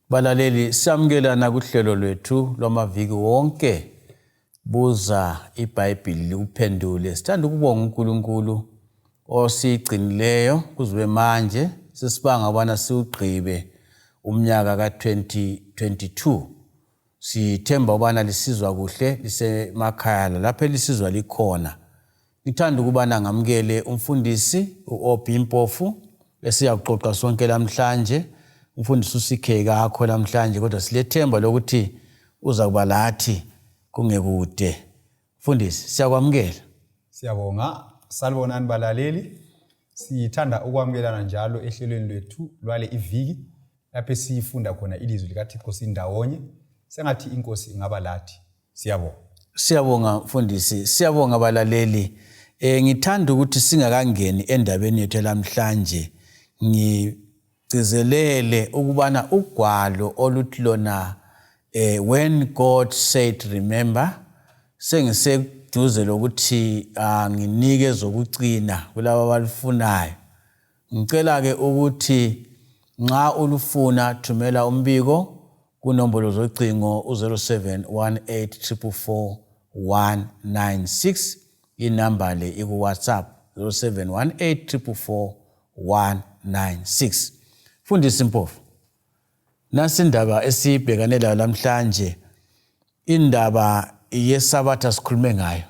Balaleli samkelana kuhlelo lwethu lwamaviki wonke buza iBhayibhili likuphendule. Sithanda ukubonga uNkulunkulu osigcinileyo kuziwe manje sesibanga bana siugqibe umnyaka ka2022. Sithemba ubana lisizwa kuhle lisemakhaya lapho elisizwa likhona. Ngithanda ukubana ngamukele umfundisi uOb Mpofu esiyaxoxa sonke namhlanje. Umfundisi usikheke akho namhlanje kodwa silethemba lokuthi uza kuba lathi kungekude. Mfundisi siyakwamukela. Siyabonga, salibonani balaleli. Sithanda ukwamukelana njalo ehlelweni lwethu lwale iviki lapho sifunda khona ilizwi likaThixo sindawonye. Sengathi inkosi ingaba lathi. Siyabonga. Siyabonga mfundisi, siyabonga balaleli. Ngithanda ukuthi singakangeni endabeni yethu namhlanje ngigcizelele ukubana ugwalo oluthi lona when God said remember, sengiseduze lokuthi nginike zokucina kulabo abalifunayo. Ngicela ke ukuthi nxa ulufuna thumela umbiko kunombolo zocingo u0718444196. Inamba le iku WhatsApp 0718444196. Fundisi Mpofu, nasi indaba esibhekane layo namhlanje, indaba yesabatha sikhulume ngayo.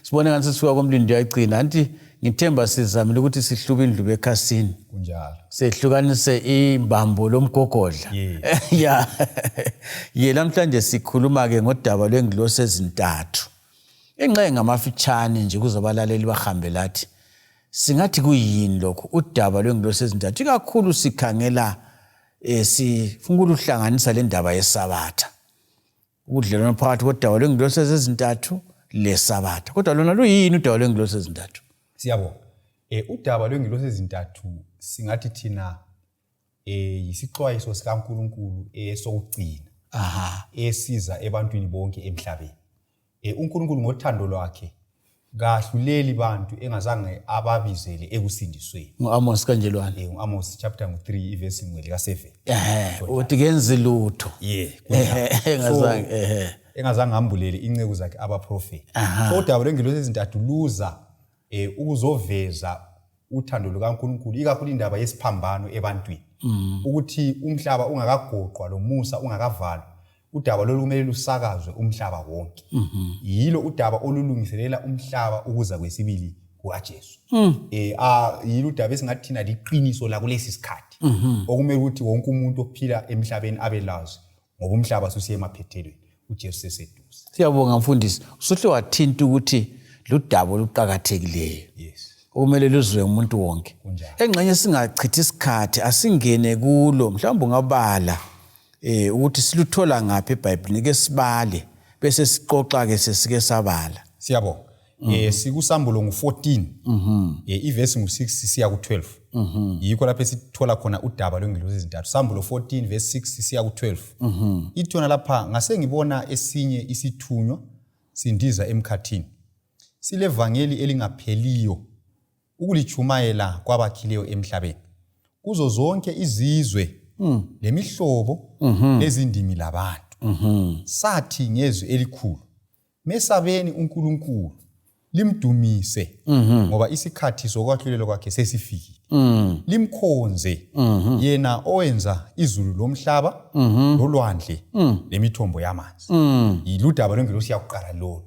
Sibone ngathi sisuka komlindo yayigcina. Anti ngithemba sizamile ukuthi sihluba indlu ekhasini. Kunjalo. Sehlukanise imbambo lomgogodla. Namhlanje sikhuluma ke ngodaba lwengilosi ezintathu. Enxe ngamafitshane nje kuzabalaleli bahambe lathi. Singathi kuyini lokho udaba lwengilosi ezintathu? Ikakhulu sikhangela sifuna ukuhlanganisa le ndaba yesabatha. Ubudlelwano phakathi kodaba lwengilosi ezintathu lesabatha. Kodwa lona luyini udaba lwengilosi ezintathu? Siyabonga. Udaba lwengilosi ezintathu singathi thina yisixwayiso sikaNkulunkulu esokugcina. Esiza ebantwini bonke emhlabeni. uNkulunkulu ngothando lwakhe kahluleli bantu engazange ababizele ekusindisweni. Amos kanjelwane. Amos chapter 3 verse 1 lika 7. Uthi kenze lutho. Engazange ambulele inceku zakhe abaprofeti. Kodwa lwengilosi ezintathu luza ukuzoveza uthando lukaNkulunkulu ikakhulu indaba yesiphambano ebantwini. Ukuthi umhlaba ungakagoqwa lo Musa ungakavalwa. Udaba lolu kumele lusakazwe umhlaba wonke. Yilo udaba olulungiselela umhlaba ukuza kwesibili kukaJesu. Yilo udaba esingathi thina liqiniso la kulesi sikhathi. Okumele ukuthi wonke umuntu ophila emhlabeni abelazi ngoba umhlaba susiye emaphethelweni uJesu seseduze. Siyabonga mfundisi. Usuhle wathinta ukuthi ludaba oluqhakathekileyo. Okumele luzwe umuntu wonke. Engxenye singachithi isikhathi asingene kulo mhlawumbe ungabala ukuthi siluthola ngaphi eBhayibhelini ke sibale bese siqoqa ke sesike sabala. Siyabonga. Sikusambulo ngo14 iverse ngo6 siya ku12. Yikho lapho sithola khona udaba lwengilosi ezintathu. Sambulo 14 verse 6 siya ku12. Ithona lapha ngase ngibona esinye isithunywa sindiza emkhathini. Silevangeli elingapheliyo ukulichumayela kwabakhileyo emhlabeni. Kuzo zonke izizwe lemihlobo lezindimi labantu. Sathi ngezwi elikhulu, mesabeni uNkulunkulu limdumise ngoba isikhathi sokwahlulelwa kwakhe sesifikile. Limkhonze yena owenza izulu lomhlaba lolwandle lemithombo yamanzi. Yiludaba lwengilosi yakuqala lo.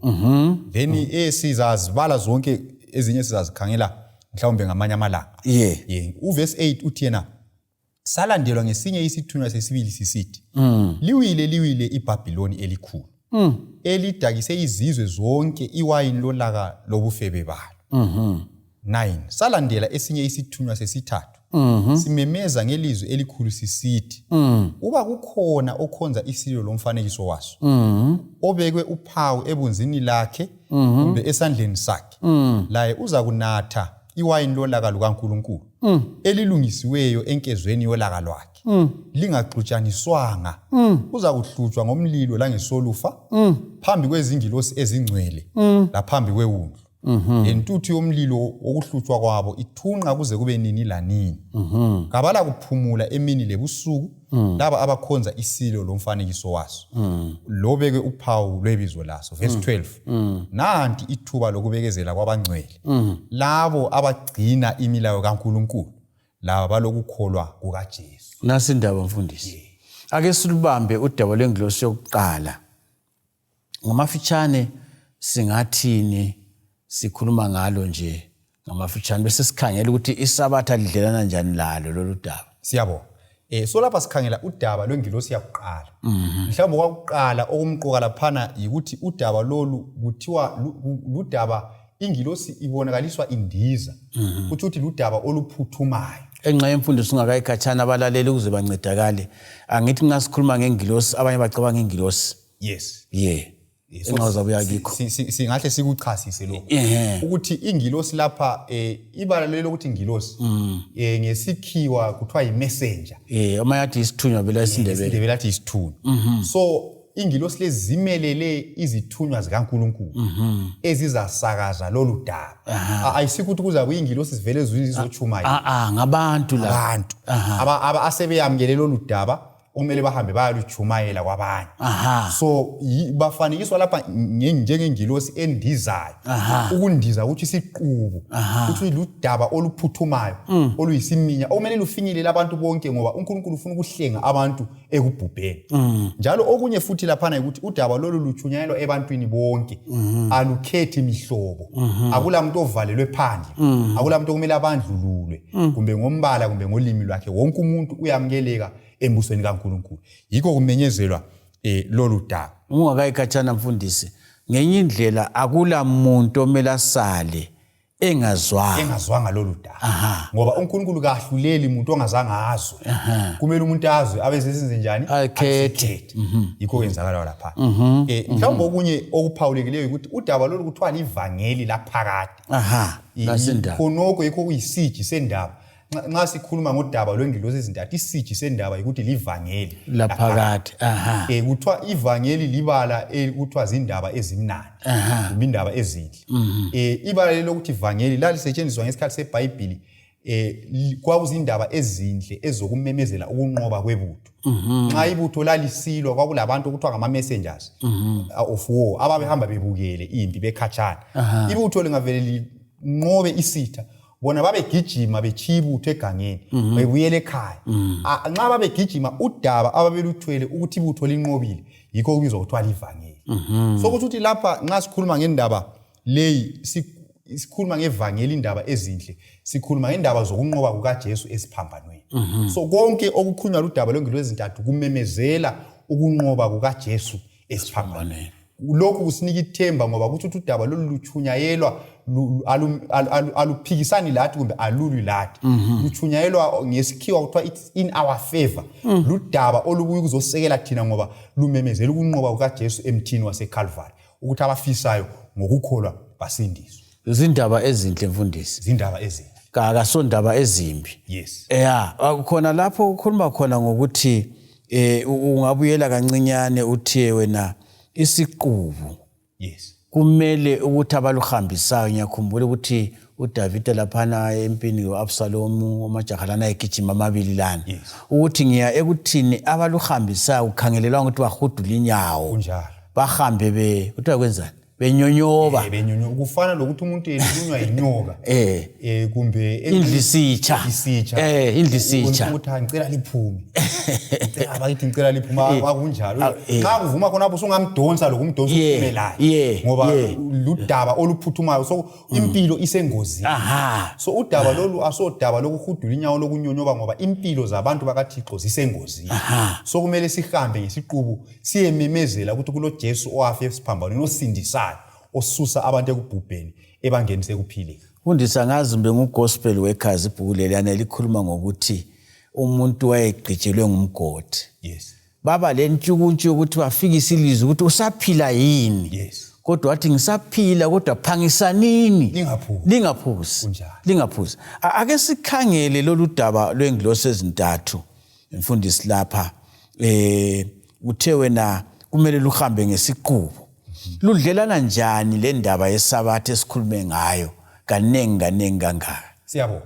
Then sizazibala zonke ezinye sizazikhangela mhlawumbe ngamanye amalanga. Uverse 8 uthi yena salandelwa ngesinye isithunywa sesibili sisithi, liwile iBhabhiloni elikhulu, elidakise izizwe zonke iwayini lolaka lobufebe balo. 9 salandela esinye isithunywa sesithathu, simemeza ngelizwi elikhulu sisithi, uba kukhona okhonza isilo lomfanekiso waso, obekwe uphawu ebunzini lakhe kumbe esandleni sakhe, laye uza kunatha iwayini lolaka lukaNkulunkulu elilungisiweyo enkezweni yolaka lwakhe. Lingaxutshaniswanga. Uza kuhlutshwa ngomlilo langesolufa phambi kwezingilosi ezingcwele laphambi kwewundlu. Intuthu yomlilo okuhlutshwa kwabo ithunqa kuze kube nini lanini. Kabala kuphumula emini lebusuku laba abakhonza isilo lomfanekiso waso. Lobeke uphawu lwebizo laso. Verse 12. Nanti ithuba lokubekezela kwabangcwele. Labo abagcina imilayo kaNkulunkulu. Laba balokukholwa kukaJesu. Nasi indaba mfundisi. Ake silubambe udaba lwengilosi yokuqala. Ngamafitshane singathini sikhuluma ngalo nje ngamafitshane bese sikhangela ukuthi isabatha lidlelana njani lalo lolu daba. Siyabona. So lapha sikhangela udaba lwengilosi yakuqala. Mhlawumbe kwakuqala okumqoka laphana ukuthi udaba lolu kuthiwa ludaba ingilosi ibonakaliswa indiza. Ukuthi ludaba oluphuthumayo. Enxa yemfundiso ungakayikhathana abalaleli ukuze bancedakale. Angithi ngasikhuluma ngengilosi abanye bacabanga ngengilosi. Yes. Yeah. Enqaza buya kikho. Singahle sikuchasise lokho. Ukuthi ingilosi lapha ibalalo ukuthi ingilosi ngesikhiwa kuthiwa imessenger. Amayathi isithunywa bela isindebele. Isindebele athi isithunywa. So ingilosi lezimelele izithunywa zikaNkulunkulu ezizasakaza lolu daba. Ayisikuthi kuza kuyingilosi sivele ezwini zizochumayela. Ngabantu la. Abantu asebeyamkele lolu daba kumele bahambe bayaluchumayela kwabanye. So bafanekiswa lapha njengengilosi endizayo. Ukundiza ukuthi isiqubu ukuthi ludaba oluphuthumayo oluyisiminya okumele lufinyelele abantu bonke ngoba uNkulunkulu ufuna ukuhlenga abantu ekubhubheni. Njalo okunye futhi laphana ukuthi udaba lolu luchunyayelwa ebantwini bonke. Alukhethi imihlobo. Akula umuntu ovalelwe phandle. Akula umuntu okumele abandlululwe kumbe ngombala kumbe ngolimi lwakhe. Wonke umuntu uyamkeleka embusweni kaNkulunkulu. Yikho kumenyezelwa lolu daba. Ungakayikhathana mfundisi. Ngenye indlela akula muntu omele asale engazwanga lolu daba. Ngoba uNkulunkulu kahluleli umuntu ongazange azwe. Kumele umuntu azwe abesesenze njani? Akhethe. Yikho kwenzakala lapha. Mhlawumbe okunye okuphawulekileyo ukuthi udaba lolu kuthiwa livangeli laphakade. Lasindaba. Khonoko yikho kuyisiji sendaba. Nxa sikhuluma ngodaba lwengilosi ezintathu isiji sendaba ukuthi livangeli laphakade. Kuthiwa ivangeli libala kuthiwa izindaba ezimnandi. Indaba ezinhle. Ibala lokuthi ivangeli lalisetshenziswa ngesikhathi seBhayibhili kwakuzindaba ezinhle ezokumemezela ukunqoba kwebutho. Nxa ibutho lalisilwa kwakulabantu okuthiwa ngama messengers of war ababehamba bebukele impi bekhatshana. Ibutho lingavele linqobe isitha bona babegijima bechibutho egangeni bebuyele ekhaya. Nxa babegijima udaba ababeluthwele ukuthi ibutho linqobile yikho kubizwa kuthiwa livangeli. So ukuthi lapha nxa sikhuluma ngendaba leyi sikhuluma ngevangeli indaba ezinhle sikhuluma ngendaba zokunqoba kukaJesu esiphambanweni. So konke okukhulunywa ludaba lwengilosi ezintathu kumemezela ukunqoba kukaJesu esiphambanweni. Lokhu kusinika ithemba ngoba ukuthi udaba lolu luchunyayelwa aluphikisani lathi kumbe alulwi lathi. Luchunyayelwa ngesikhiwa kuthiwa it's in our favor. Ludaba olubuye kuzosekela thina ngoba lumemezela ukunqoba kukaJesu emthini waseCalvary ukuthi abafisayo ngokukholwa basindiswe. Izindaba ezinhle mfundisi. Izindaba ezinhle. Akasondaba ezimbi. Yes. Khona lapho ukhuluma khona ngokuthi ungabuyela kancinyane uthe wena isiqubu. Yes. Kumele ukuthi abaluhambisayo ngiyakhumbula ukuthi uDavid laphana empini uAbsalomu amajahalana egijima amabili lana. Ukuthi ngiya ekuthini abaluhambisayo ukhangelelwa ukuthi bahudula inyawo. Kunjalo. Bahambe kuthiwa kwenzani? Benyonyoba. Benyonyoba kufana lokuthi umuntu elunywa inyoka. Kumbe indlisitsha. Indlisitsha. Ukuthi ngicela liphume. Abayithi ngicela liphume akunjalo. Xa kuvuma khona lapho sungamdonsa lokumdonsa uphumelayo. Ngoba ludaba oluphuthumayo so impilo isengozini. So udaba lolu asodaba lokuhudula inyawo lokunyonyoba ngoba impilo zabantu bakaThixo zisengozini. So kumele sihambe ngesiqubu siyememezela ukuthi kulo Jesu owafe esiphambanweni osindisayo osusa abantu ekubhubheni ebangenise kuphileka. Undisa ngazi mbe ngugospel workers ibhuku lelana likhuluma ngokuthi umuntu wayegqitshelwe ngumgodi. Yes. Baba lentshukuntshu ukuthi bafikise ilizwi ukuthi usaphila yini. Yes. Kodwa wathi ngisaphila kodwa phangisanini. Lingaphuzi. Lingaphuzi. Ake sikhangele lolu daba lwengilosi ezintathu. Mfundisi lapha uthe wena kumele luhambe ngesiqubu. ludlelana njani le ndaba yesabatha esikhulume ngayo kanengi kangaka? Siyabo.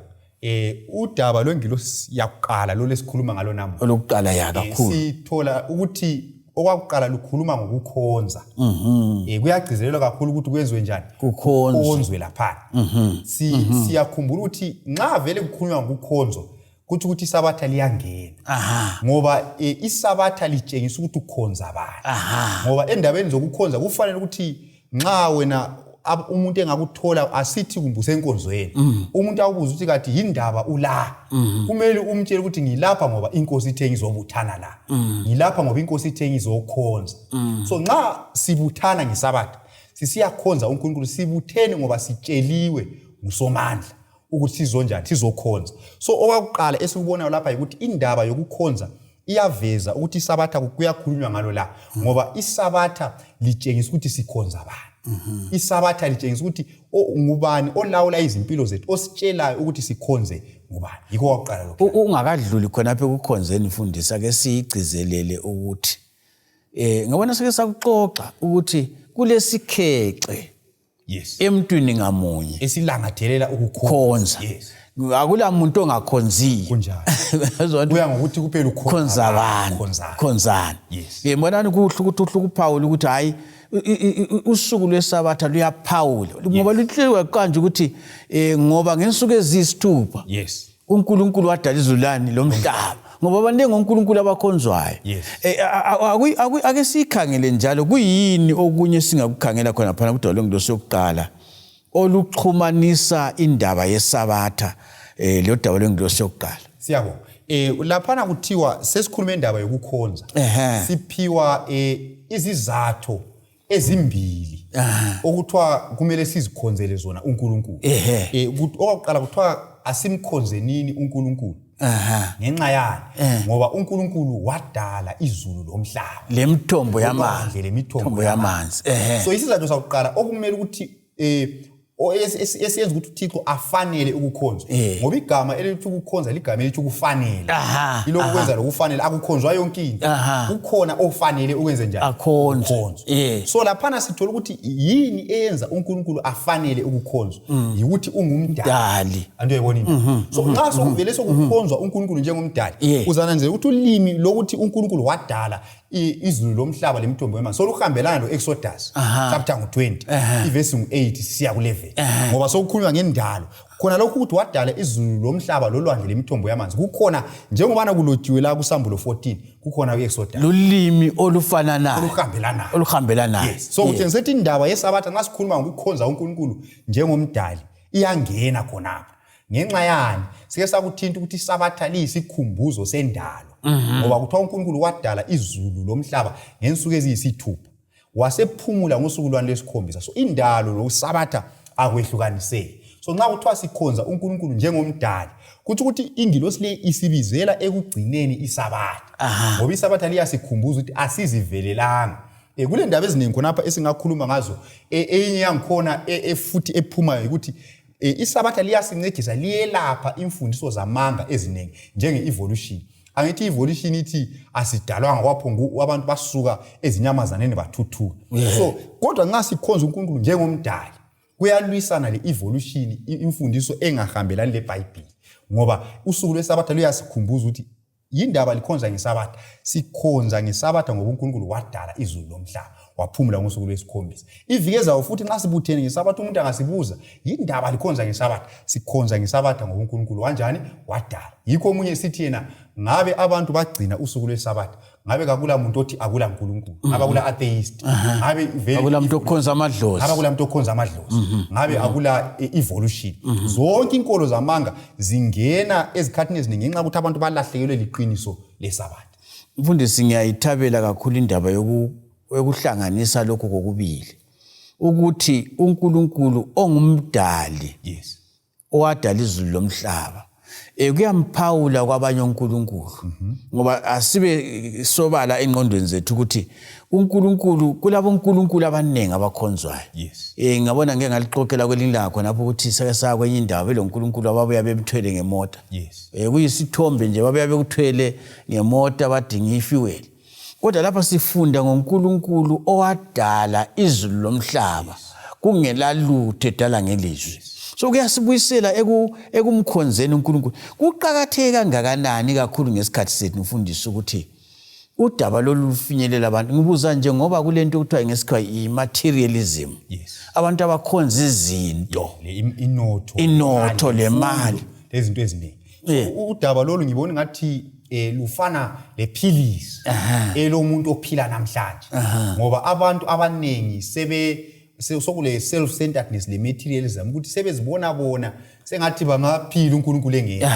Udaba lwengilosi yakuqala lo lesikhuluma ngalo namuhla. Olokuqala ya kakhulu. Sithola ukuthi okwakuqala lukhuluma ngokukhonza. Kuyagcizelelwa kakhulu ukuthi kwenziwe njani? Kukhonzwe lapha. Siyakhumbula ukuthi nxa vele kukhulunywa ngokukhonzo kuthi ukuthi isabatha liyangena. Ngoba isabatha litshengisa ukuthi ukhonza abantu. Ngoba endabeni zokukhonza kufanele ukuthi nxa wena umuntu engakuthola asithi kumbuse enkonzweni. Umuntu awubuza ukuthi kathi yindaba ula. Kumele umtshele ukuthi ngilapha ngoba inkosi ithe ngizobuthana la. Ngilapha ngoba inkosi ithe ngizokhonza. So nxa sibuthana ngesabatha sisiyakhonza uNkulunkulu, sibuthene ngoba sitsheliwe ngusomandla ukuthi sizonjani sizokhonza. So okwakuqala esikubonayo lapha ukuthi indaba yokukhonza iyaveza ukuthi isabatha kuyakhulunywa ngalo la, ngoba isabatha litshengisa ukuthi sikhonza abantu. Isabatha litshengisa ukuthi ngubani olawula izimpilo zethu, ositshelayo ukuthi sikhonze ngubani. Yikho kwakuqala lokho. Ungakadluli khonapha ekukhonzeni mfundisi ake siyigcizelele ukuthi ngabona sike sakuxoxa ukuthi kulesikhece emntwini ngamunye esilangathelela ukukhonza. Akula muntu ongakhonziyo. Kunjalo. Kuya ngokuthi kuphela ukhonza abantu. Khonzana. Ngibonani kuhle ukuthi uPaul ukuthi hayi usuku lwesabatha luyaphawula ngoba luhlelwe kanje ukuthi ngoba ngensuku ezisithupha uNkulunkulu wadala izulani lomhlaba, ngoba baningi uNkulunkulu abakhonzwayo. Ake sikhangele njalo kuyini okunye singakukhangela khona phana kudwa lwengilosi yokuqala oluxhumanisa indaba yesabatha lo daba lwengilosi yokuqala. Siyabo. Laphana kuthiwa sesikhuluma indaba yokukhonza. Siphiwa izizathu ezimbili okuthiwa kumele sizikhonzele zona uNkulunkulu. Okokuqala kuthiwa asimkhonzenini uNkulunkulu. Ngenxa yani ngoba uNkulunkulu wadala izulu lomhlaba lemithombo yamanzi, lemithombo yamanzi. So isizathu sokuqala okumele ukuthi esiyenza ukuthi uThixo afanele ukukhonzwa, ngoba igama elithi ukukhonza ligama elithi ukufanele. Ilokho kwenza lokufanele akukhonzwa yonke into. Kukhona ofanele ukwenze njani? Akhonzwa. So laphana sithola ukuthi yini eyenza uNkulunkulu afanele ukukhonzwa? Yikuthi ungumdali. Andoyibona into. So nxa sokuvele sokukhonzwa uNkulunkulu njengomdali, uzananzela ukuthi ulimi lokuthi uNkulunkulu wadala izulu lomhlaba lemithombo yamanzi soluhambelana no-Exodus chapter 20 verse 8 siya ku-11, ngoba sokukhulunywa ngendalo khona lokhu ukuthi wadala izulu lomhlaba lolwandle lemithombo yamanzi. Kukhona njengobana kulotshiwe la kuSambulo 14 kukhona ku-Exodus lulimi olufananayo oluhambelanayo. So kutshengisa ukuthi indaba yesabatha nxa sikhuluma ngokukhonza uNkulunkulu njengomdali iyangena khonapha. Ngenxa yani sike sakuthinta ukuthi isabatha liyisikhumbuzo sendalo, ngoba kuthiwa uNkulunkulu wadala izulu lomhlaba ngensuku eziyisithupha wasephumula ngosuku lwani lwesikhombisa. So indalo nokusabatha akwehlukaniseki. So nxa kuthiwa sikhonza uNkulunkulu njengomdali kuthi ukuthi ingilosi le isibizela ekugcineni isabatha, ngoba isabatha liyasikhumbuza ukuthi asizivelelanga. Kule ndaba eziningi khonapha esingakhuluma ngazo, enye yangikhona futhi ephumayo ukuthi isabatha liyasincedisa liyelapha imfundiso zamanga eziningi njenge-evolution. Angithi i-evolution ithi asidalwanga kwaphongu abantu basuka ezinyamazaneni bathuthuka. So kodwa nxa sikhonza uNkulunkulu njengomdali kuyalwisana le-evolution, imfundiso engahambelani leBhayibheli, ngoba usuku lwesabatha luyasikhumbuza ukuthi yindaba likhonza ngesabatha. Sikhonza ngesabatha ngoba uNkulunkulu wadala izulu lomhlaba waphumula ngosuku lwesikhombisa. Iviki ezayo futhi nxa sibuthene ngesabatha umuntu angasibuza yindaba likhonza ngesabatha. Sikhonza ngesabatha ngoba uNkulunkulu wanjani? Wadala. Yikho omunye sithi yena ngabe abantu bagcina usuku lwesabatha, ngabe kakula muntu othi akula uNkulunkulu, ngabe akula atheist, ngabe akula muntu okhonza amadlozi, ngabe akula muntu okhonza amadlozi, ngabe akula evolution. Zonke inkolo zamanga zingena ezikhathini eziningi ngenxa ukuthi abantu balahlekelwe liqiniso lesabatha. Mfundisi, ngiyayithabela kakhulu indaba yokuhlanganisa lokho kokubili, ukuthi uNkulunkulu ongumdali owadala izulu lomhlaba kuyamphawula kwabanye uNkulunkulu, ngoba asibe sobala engqondweni zethu ukuthi uNkulunkulu kulabo uNkulunkulu abaningi abakhonzwayo. Ngabona ngeke ngalixoxela kwelinye lakho lapho ukuthi sake saya kwenye indawo belo uNkulunkulu ababuya bemthwele ngemota. Kuyisithombe nje babuya bekuthwele ngemota badinga ifuel. Kodwa lapha sifunda ngoNkulunkulu owadala izulu lomhlaba kungela lutho edala ngelizwi. So kuyasibuyisela ekumkhonzeni uNkulunkulu. Kuqakatheke kangakanani kakhulu ngesikhathi sethu ufundisa ukuthi udaba lolufinyelela abantu. Ngibuza nje ngoba kulento okuthiwa ngesikhathi i-materialism. Abantu abakhonza izinto, inotho lemali, lezinto eziningi. Udaba lolu ngibona ngathi lufana lephilisi elomuntu ophila namhlanje. Ngoba abantu abanengi sokule self-centeredness le materialism ukuthi sebezibona bona sengathi bangaphila uNkulunkulu engekho.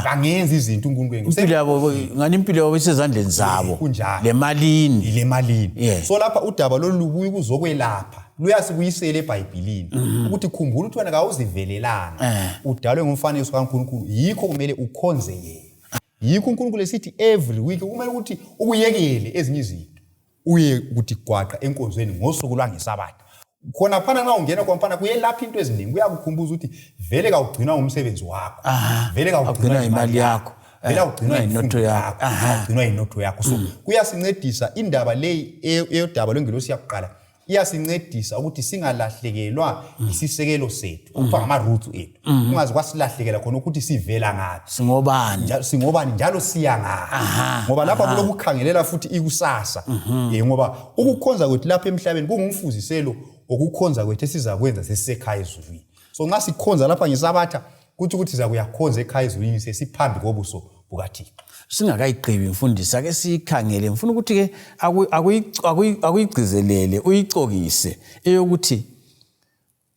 Bangenza izinto uNkulunkulu engekho. Impilo yabo ngani impilo yabo isezandleni zabo le malini. So lapha udaba lolu lubuye kuzokwelapha. Luyasibuyisela eBhayibhelini ukuthi khumbula ukuthi wena awuzivelelanga. Udalwe ngumfanekiso kaNkulunkulu, yikho kumele ukhonze yena. Yikho uNkulunkulu esithi every week kumele ukuthi ukuyekele ezinye izinto uye ukuthi gwaqa enkonzweni ngosuku lwangeSabatha. Khona phana nxa ungena kwamfana kuyelapha into eziningi, kuyakukhumbuza ukuthi vele kawugcina umsebenzi wakho, vele kawugcina imali yakho, vele kawugcina inotho yakho, kawugcina inotho yakho. So kuyasincedisa indaba leyi eyodaba lwengelosi yakuqala, iyasincedisa ukuthi singalahlekelwa isisekelo sethu, kupha ama roots ethu. Ungazi kwasilahlekela khona ukuthi sivela ngaphi, singobani njalo siya ngaphi. Ngoba lapha kulokukhangelela futhi ikusasa. Ngoba ukukhonza kwethu lapha emhlabeni kungumfuziselo okukhonza kwethu esizakwenza sesisekhaya ezulwini. So nxa sikhonza lapha ngeSabatha kuthi ukuthi siza kuyakhonza ekhaya ezulwini sesiphambi kobuso bukaThixo. Singakayiqibi mfundisi ake sikhangele, ngifuna ukuthi ke akuyigcizelele uyicokise eyokuthi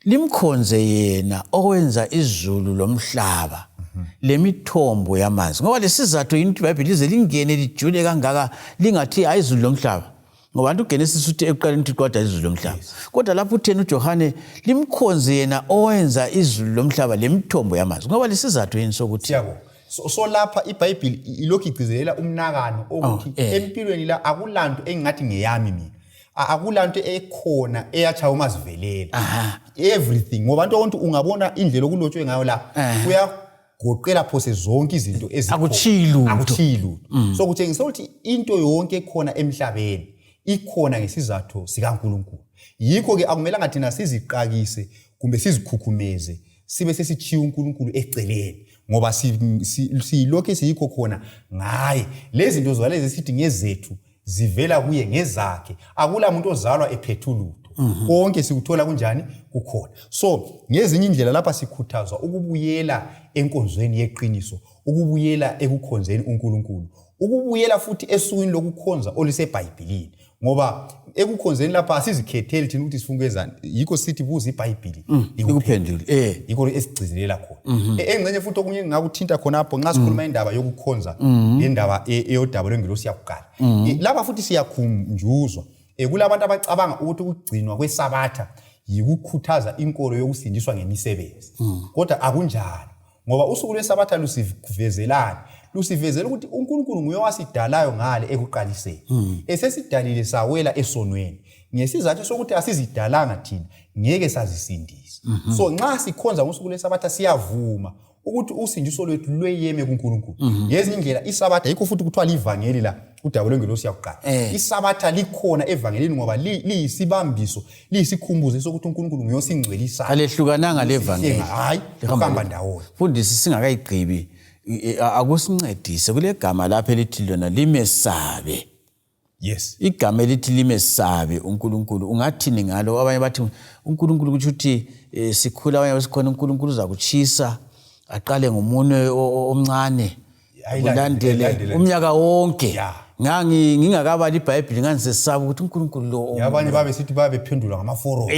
limkhonze yena owenza izulu lomhlaba lemithombo yamanzi. Ngoba lesizathu into iBhayibheli lize lingene lijule kangaka lingathi hayi izulu lomhlaba. Ngoba abantu uGenesis uthi ekuqaleni uThixo wadala izulu lomhlaba. Kodwa lapho uthena uJohane limkhonze yena owenza izulu lomhlaba lemithombo yamanzi. Ngoba lesizathu yini sokuthi siyabo. So lapha iBhayibheli ilokhu igcizelela umnakano ukuthi empilweni la akulanto engathi ngeyami mina. Akulanto ekhona eyacha umazivelela. Everything ngoba into onke ungabona indlela okulotshwe ngayo la kuyagoqela phose zonke izinto akuchilo. So kutshengisa ukuthi into yonke ekhona emhlabeni ikhona ngesizathu sikaNkulunkulu. Yikho ke akumelanga thina siziqakise kumbe sizikhukhumeze sibe sesichiya uNkulunkulu eceleni. Ngoba silokho siyikho khona ngaye. Lezi zinto zalezi sithi ngezethu zivela kuye ngezakhe. Akula umuntu ozalwa ephethulutho. Konke sikuthola kunjani kukhona. So ngezinye indlela lapha sikhuthazwa ukubuyela enkonzweni yeqiniso, ukubuyela ekukhonzeni uNkulunkulu, ukubuyela futhi esukwini lokukhonza oliseBhayibhelini. Ngoba ekukhonzeni lapha asizikhetheli thina ukuthi sifunkezana. Yikho sithi BuzaIbhayibhili likuphendule. Yikho esigcizelela khona. Engcenye futhi okunye ngakuthinta khona lapho nxa sikhuluma indaba yokukhonza, indaba eyodaba lwengelosi yakuqala. Lapha futhi siyakhunjuzwa kulabantu abacabanga ukuthi ukugcinwa kweSabatha yikukhuthaza inkolo yokusindiswa ngemisebenzi. Kodwa akunjalo. Ngoba usuku lweSabatha lusivezela ukuthi uNkulunkulu nguye wasidalayo ngale ekuqaliseni. Esesidalile sawela esonweni. Ngesizathu sokuthi asizidalanga thina ngeke sazisindisa. So nxa sikhonza ngosuku lweSabatha siyavuma ukuthi usindiso lwethu lweyeme kuNkulunkulu. Ngezinye indlela iSabatha yikho futhi kuthiwa livangeli la udaba lwengelosi yakuqala. iSabatha likhona evangelini ngoba liyisibambiso, liyisikhumbuzo sokuthi uNkulunkulu nguye osingcwelisa. Alehlukananga levangeli. Hayi, uhamba ndawonye. Fundisi singakayiqibi akusincedise kule gama lapha elithi lona limesabe. Yes. Igama elithi limesabe uNkulunkulu ungathini ngalo? Abanye bathi uNkulunkulu ukuthi sikhula, abanye basikhona uNkulunkulu uzakuchisa aqale ngomunwe omncane ulandele umnyaka wonke. Ngingakabali iBhayibheli ngangisesaba ukuthi uNkulunkulu lo abanye babe sithi babephendula ngamaforo.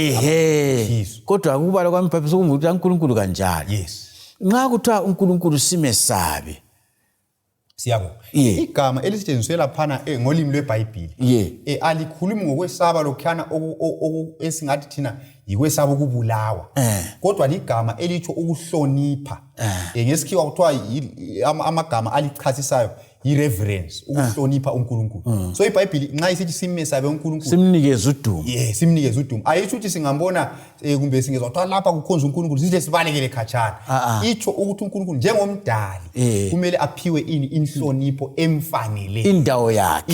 Kodwa akubala kwami iBhayibheli sokuthi uNkulunkulu kanjalo. Yes. Nxa kuthiwa uNkulunkulu simesabe siyabo. Igama elisetshenziswa laphana ngolimi lweBhayibheli alikhulumi ngokwesaba lokhana esingathi thina yikwesaba ukubulawa. Kodwa ligama elitsho ukuhlonipha. Ngesikhiwa kuthiwa amagama alichasisayo ireverence, ukuhlonipha uNkulunkulu. So iBhayibheli nxa isithi simesabe uNkulunkulu, simnikeze udumo. Simnikeze udumo. Ayisho ukuthi singambona kumbe singezwa ukuthi lapha kukhonza uNkulunkulu sihle sibalekele khatshana. Itsho ukuthi uNkulunkulu njengomdali kumele aphiwe inhlonipho emfanele indawo yakhe.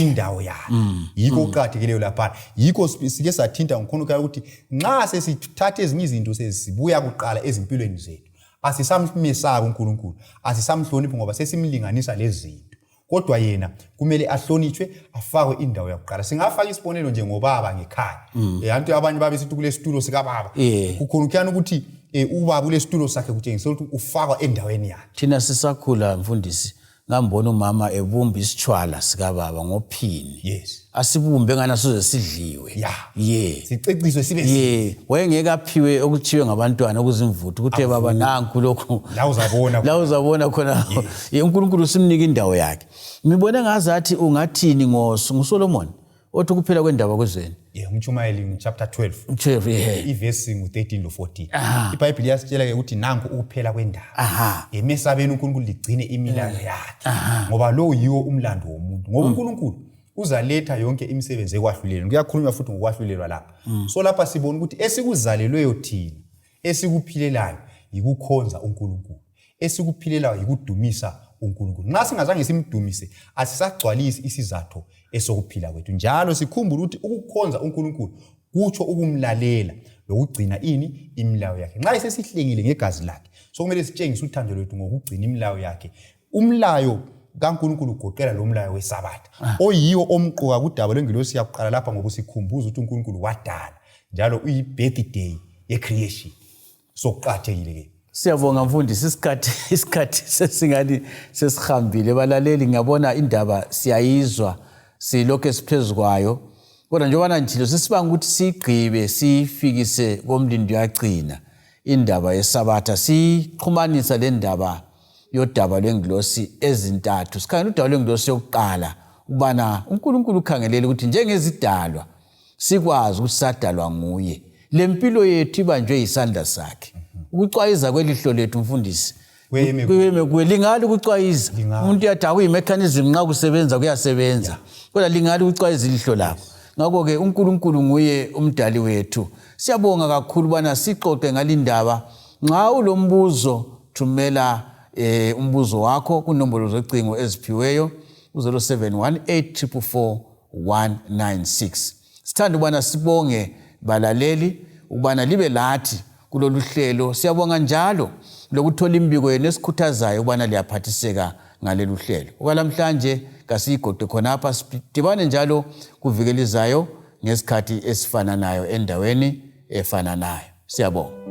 Yikho uqhakathekileyo lapha. Yikho sike sathinta ngokhonokala ukuthi nxa sesithatha ezinye izinto sesibuya kuqala ezimpilweni zethu, asisammesabi uNkulunkulu, asisamhloniphi ngoba sesimlinganisa lezi zinto. Kodwa yena kumele ahlonitshwe, afakwe indawo yokuqala. Singafaka isibonelo nje ngobaba ngekhaya. Abantu abanye babe sithi kule situlo sika baba. Kukhonokana ukuthi ubaba kule situlo sakhe kutshengisa ukuthi ufakwa endaweni yakhe. Thina sisakhula mfundisi, ngambona umama ebumba isitshwala sika baba ngophini. Asibumbe ngana soze sidliwe. Siceciswe sibe wayengeke aphiwe okuthiwe ngabantwana okuzimvuthu ukuthi baba nanku lokho la uzabona khona. uNkulunkulu simnika indawo yakhe. Ngibone ngazathi ungathini nguSolomon othi kuphela kwendaba kwezweni. Umtshumayeli chapter 12 iverse 13 lo 14. iBhayibheli yasitshela ke ukuthi nanku ukuphela kwendaba. Emesabeni uNkulunkulu ligcine imilayo yakhe. Ngoba lo yiwo umlando womuntu. Ngoba uNkulunkulu uzaletha yonke imisebenzi ekwahluleleni. Kuyakhulunywa futhi ngokwahlulelwa lapha. So lapha sibona ukuthi esikuzalelweyo thina, esikuphilelayo yikukhonza uNkulunkulu, esikuphilelayo yikudumisa uNkulunkulu. Nxa singazange simdumise, asisagcwalisi isizathu esokuphila kwethu. Njalo sikhumbule ukuthi ukukhonza uNkulunkulu kutsho ukumlalela lokugcina imilayo yakhe. Nxa sesihlengile ngegazi lakhe, so kumele sitshengise uthando lwethu ngokugcina imilayo yakhe. Umlayo kaNkulunkulu ugoqela lo mlayo weSabatha, oyiwo omqoka kudaba lwengilosi yakuqala lapha ngokusikhumbuza ukuthi uNkulunkulu wadala, njalo uyi-birthday ye-creation. So kuqakathekile ke. Siyabonga mfundisi, isikhathi sesingani sesihambile. Balaleli, ngiyabona indaba siyayizwa, silokho esiphezulu kwayo. Kodwa njengoba njalo sesibanga ukuthi sigqibe sifikise komlindo yagcina indaba yeSabatha, siqhumanisa le ndaba yodaba lwengilosi ezintathu. Sikhangela udaba lwengilosi yokuqala ubana uNkulunkulu ukhangelele ukuthi njengezidalwa sikwazi ukuthi sadalwa nguye. Lempilo yethu ibanjwe isandla sakhe. Ukucwayiza kwelihlo lethu mfundisi, kuyeme lingali ukucwayiza. Umuntu yathi akuyimechanism nxa kusebenza kuyasebenza. Kodwa lingali ukucwayiza ilihlo lakho. Ngakho ke uNkulunkulu nguye umdali wethu. Siyabonga kakhulu bana sixoxe ngalindaba. Nxa ulombuzo thumela umbuzo wakho kunombolo zocingo eziphiweyo u-0718 44196. Sithanda ubana sibonge balaleli ubana libe lathi kulolu hlelo. Siyabonga njalo lokuthola imbiko yenu esikhuthazayo ubana liyaphathiseka ngalelu hlelo. Okwalamhlanje kasiyigoqe khonapha, sidibane njalo kuvikelizayo ngesikhathi esifananayo endaweni efananayo. Siyabonga.